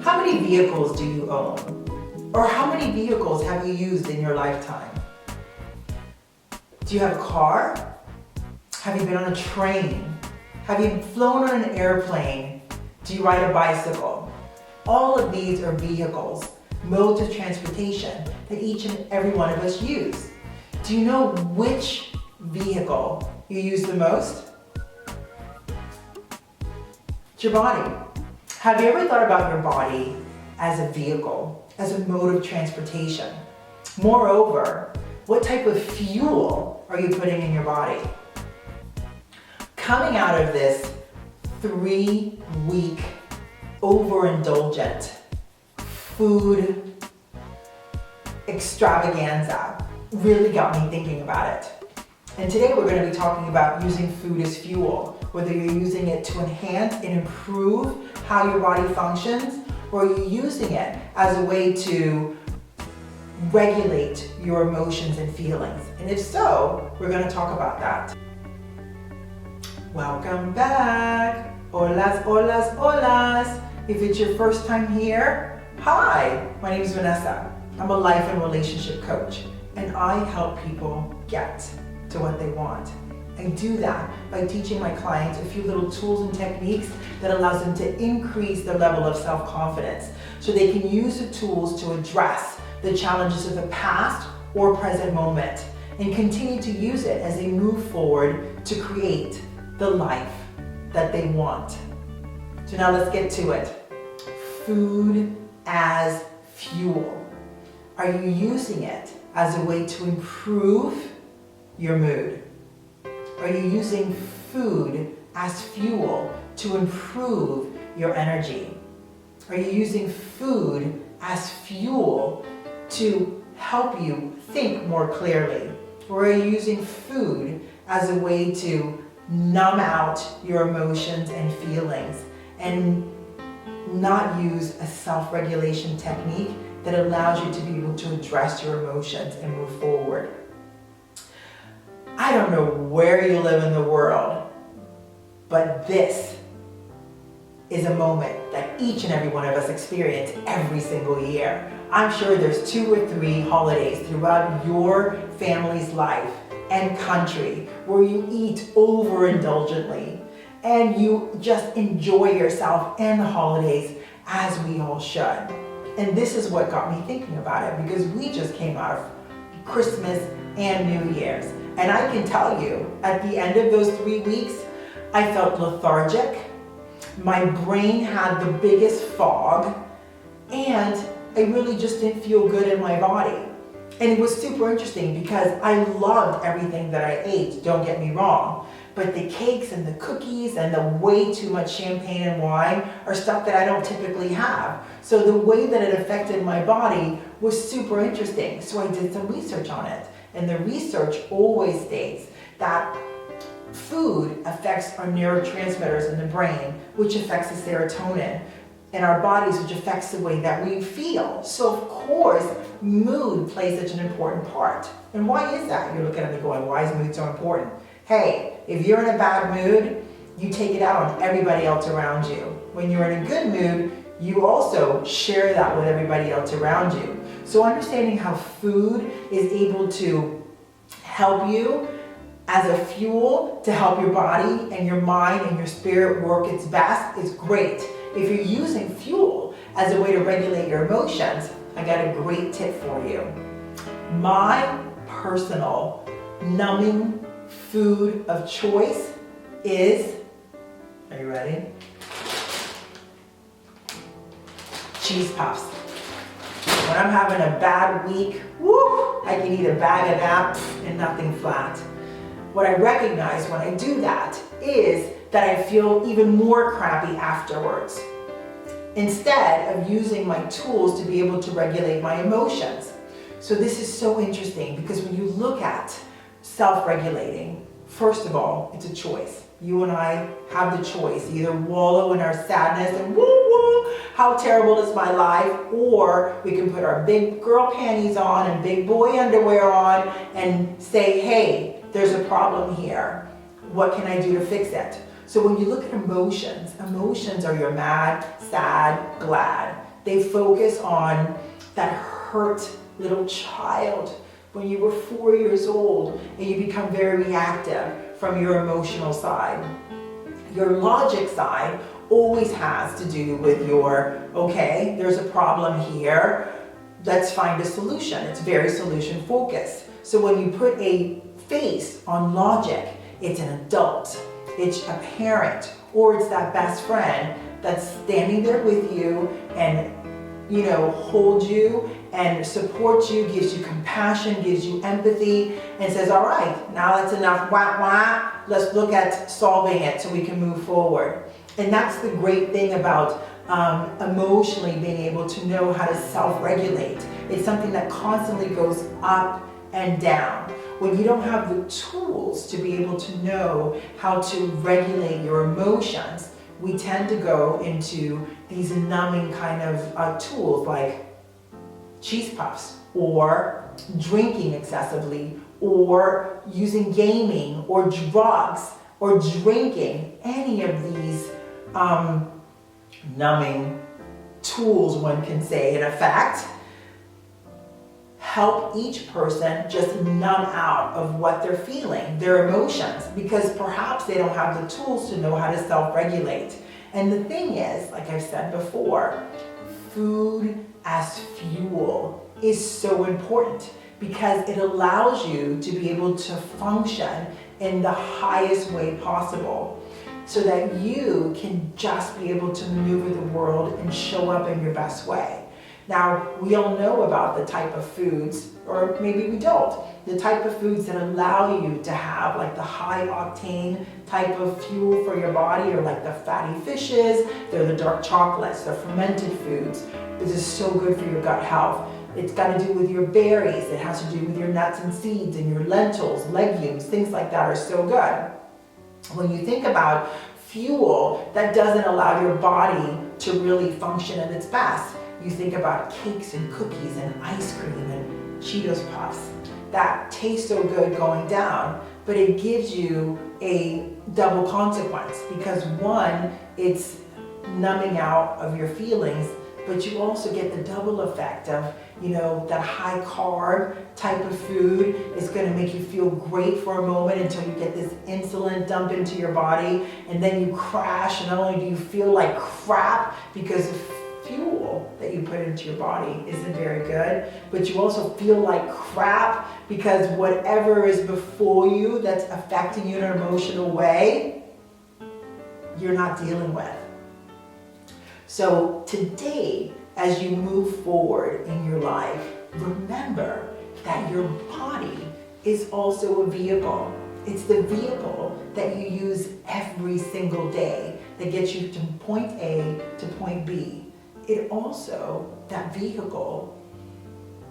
How many vehicles do you own? Or how many vehicles have you used in your lifetime? Do you have a car? Have you been on a train? Have you flown on an airplane? Do you ride a bicycle? All of these are vehicles, modes of transportation that each and every one of us use. Do you know which vehicle you use the most? It's your body. Have you ever thought about your body as a vehicle, as a mode of transportation? Moreover, what type of fuel are you putting in your body? Coming out of this 3-week overindulgent food extravaganza really got me thinking about it. And today we're going to be talking about using food as fuel, whether you're using it to enhance and improve how your body functions, or you're using it as a way to regulate your emotions and feelings. And if so, we're going to talk about that. Welcome back. Holas, holas, holas. If it's your first time here, hi, my name is Vanessa. I'm a life and relationship coach, and I help people get to what they want. I do that by teaching my clients a few little tools and techniques that allows them to increase their level of self-confidence so they can use the tools to address the challenges of the past or present moment and continue to use it as they move forward to create the life that they want. So now let's get to it. Food as fuel. Are you using it as a way to improve your mood? Are you using food as fuel to improve your energy? Are you using food as fuel to help you think more clearly? Or are you using food as a way to numb out your emotions and feelings and not use a self-regulation technique that allows you to be able to address your emotions and move forward? I don't know where you live in the world, but this is a moment that each and every one of us experience every single year. I'm sure there's 2 or 3 holidays throughout your family's life and country where you eat overindulgently and you just enjoy yourself and the holidays as we all should. And this is what got me thinking about it, because we just came out of Christmas and New Year's. And I can tell you, at the end of those 3 weeks, I felt lethargic. My brain had the biggest fog, and I really just didn't feel good in my body. And it was super interesting because I loved everything that I ate, don't get me wrong. But the cakes and the cookies and the way too much champagne and wine are stuff that I don't typically have. So the way that it affected my body was super interesting. So I did some research on it. And the research always states that food affects our neurotransmitters in the brain, which affects the serotonin in our bodies, which affects the way that we feel. So of course, mood plays such an important part. And why is that? You're looking at me going, why is mood so important? Hey, if you're in a bad mood, you take it out on everybody else around you. When you're in a good mood, you also share that with everybody else around you. So understanding how food is able to help you as a fuel to help your body and your mind and your spirit work its best is great. If you're using fuel as a way to regulate your emotions, I got a great tip for you. My personal numbing food of choice is, are you ready? Cheese puffs. When I'm having a bad week, woo, I can eat a bag of that and nothing flat. What I recognize when I do that is that I feel even more crappy afterwards, instead of using my tools to be able to regulate my emotions. So this is so interesting because when you look at self-regulating, first of all, it's a choice. You and I have the choice, either wallow in our sadness and woo woo, how terrible is my life, or we can put our big girl panties on and big boy underwear on and say, hey, there's a problem here. What can I do to fix it? So when you look at emotions, emotions are your mad, sad, glad. They focus on that hurt little child when you were 4 years old and you become very reactive from your emotional side. Your logic side always has to do with your, okay, there's a problem here, let's find a solution. It's very solution focused. So when you put a face on logic, it's an adult, it's a parent, or it's that best friend that's standing there with you and, you know, holds you and supports you, gives you compassion, gives you empathy, and says, all right, now that's enough, wah, wah, let's look at solving it so we can move forward. And that's the great thing about emotionally being able to know how to self-regulate. It's something that constantly goes up and down. When you don't have the tools to be able to know how to regulate your emotions, we tend to go into these numbing kind of tools like cheese puffs, or drinking excessively, or using gaming, or drugs, or drinking. Any of these numbing tools, one can say, in effect, help each person just numb out of what they're feeling, their emotions, because perhaps they don't have the tools to know how to self-regulate. And the thing is, like I've said before, food as fuel is so important because it allows you to be able to function in the highest way possible so that you can just be able to maneuver the world and show up in your best way. Now, we all know about the type of foods, or maybe we don't, the type of foods that allow you to have like the high octane type of fuel for your body, or like the fatty fishes, they're the dark chocolates, the fermented foods. This is so good for your gut health. It's got to do with your berries, it has to do with your nuts and seeds and your lentils, legumes, things like that are so good. When you think about fuel that doesn't allow your body to really function at its best, you think about cakes and cookies and ice cream and Cheetos Puffs. That tastes so good going down, but it gives you a double consequence because one, it's numbing out of your feelings, but you also get the double effect of, you know, that high carb type of food is going to make you feel great for a moment until you get this insulin dump into your body, and then you crash, and not only do you feel like crap because of fuel that you put into your body isn't very good, but you also feel like crap because whatever is before you that's affecting you in an emotional way, you're not dealing with. So today, as you move forward in your life, remember that your body is also a vehicle. It's the vehicle that you use every single day that gets you from point A to point B. It also, that vehicle,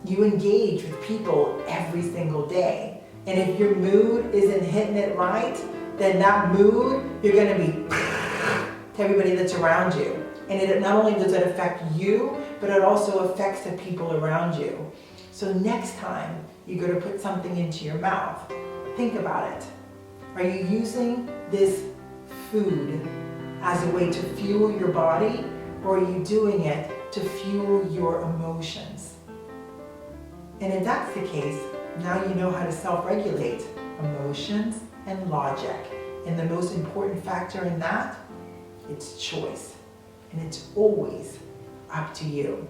you engage with people every single day. And if your mood isn't hitting it right, then that mood, you're going to be to everybody that's around you. And it not only does it affect you, but it also affects the people around you. So next time you go to put something into your mouth, think about it. Are you using this food as a way to fuel your body, or are you doing it to fuel your emotions? And if that's the case, now you know how to self-regulate emotions and logic. And the most important factor in that, it's choice. And it's always up to you.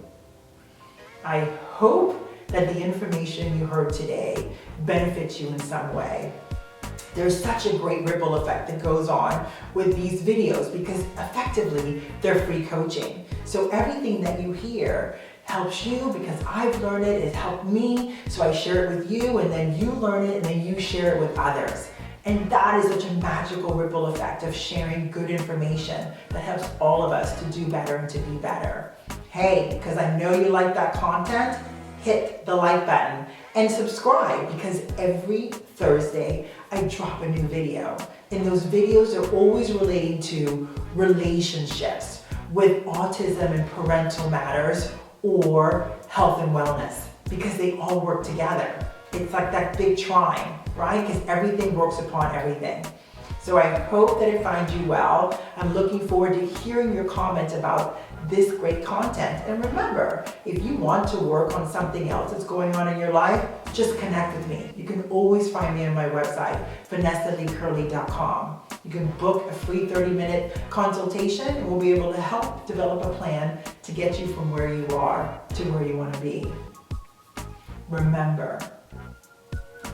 I hope that the information you heard today benefits you in some way. There's such a great ripple effect that goes on with these videos because effectively they're free coaching. So everything that you hear helps you because I've learned it, it helped me, so I share it with you, and then you learn it and then you share it with others. And that is such a magical ripple effect of sharing good information that helps all of us to do better and to be better. Hey, because I know you like that content, hit the like button and subscribe because every Thursday I drop a new video. And those videos are always relating to relationships with autism and parental matters or health and wellness because they all work together. It's like that big trine, right? Because everything works upon everything. So I hope that it finds you well. I'm looking forward to hearing your comments about this great content. And remember, if you want to work on something else that's going on in your life, just connect with me. You can always find me on my website, vanessaleecurley.com. You can book a free 30-minute consultation and we'll be able to help develop a plan to get you from where you are to where you want to be. Remember,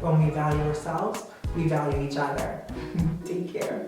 when we value ourselves, we value each other. Take care.